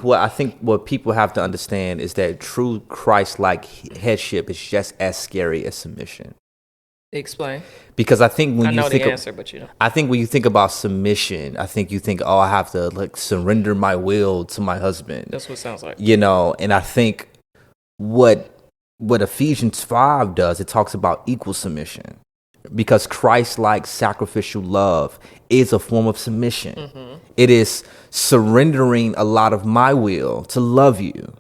what people have to understand is that true Christ-like headship is just as scary as submission. Explain. Because I think when I know you think the answer, but you know. I think when you think about submission, I think you think, oh, I have to like surrender my will to my husband. That's what it sounds like. You know, and I think what Ephesians 5 does, it talks about equal submission. Because Christ-like sacrificial love is a form of submission. Mm-hmm. It is surrendering a lot of my will to love you.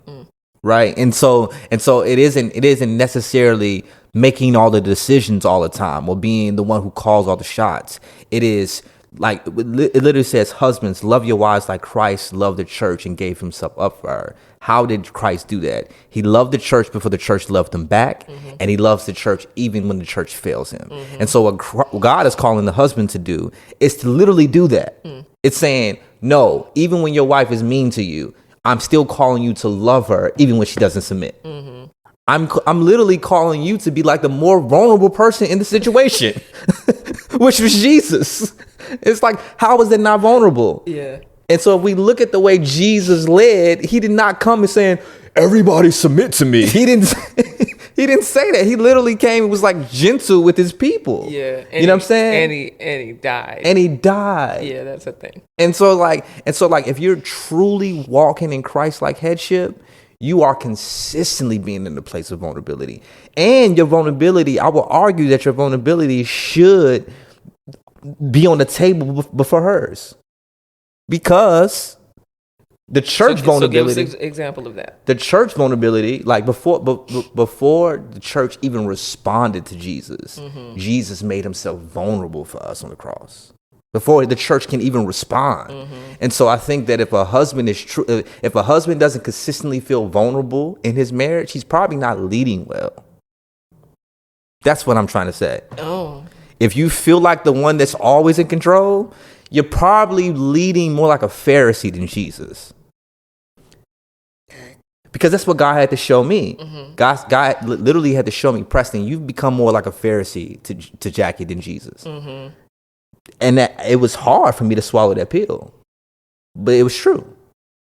Right. And so it isn't necessarily making all the decisions all the time or being the one who calls all the shots. It is like, it literally says, husbands, love your wives like Christ loved the church and gave himself up for her. How did Christ do that? He loved the church before the church loved him back. Mm-hmm. And he loves the church even when the church fails him. Mm-hmm. And so what God is calling the husband to do is to literally do that. It's saying, no, even when your wife is mean to you, I'm still calling you to love her even when she doesn't submit. Mm-hmm. I'm literally calling you to be like the more vulnerable person in the situation, which was Jesus. It's like, how is it not vulnerable? Yeah. And so if we look at the way Jesus led, he did not come and saying, everybody submit to me. He didn't say that. He literally came and was like gentle with his people. Yeah. You know what I'm saying? And he died. And he died. Yeah, that's the thing. And so if you're truly walking in Christ-like headship, you are consistently being in the place of vulnerability. And your vulnerability, I will argue that your vulnerability should be on the table before hers. Because the church vulnerability. So give us an example of that. The church vulnerability, like before the church even responded to Jesus, mm-hmm. Jesus made himself vulnerable for us on the cross. Before the church can even respond. Mm-hmm. And so I think that if a husband doesn't consistently feel vulnerable in his marriage, he's probably not leading well. That's what I'm trying to say. Oh. If you feel like the one that's always in control, you're probably leading more like a Pharisee than Jesus. Because that's what God had to show me. Mm-hmm. God literally had to show me, Preston, you've become more like a Pharisee to Jackie than Jesus. Mm-hmm. And that it was hard for me to swallow that pill. But it was true.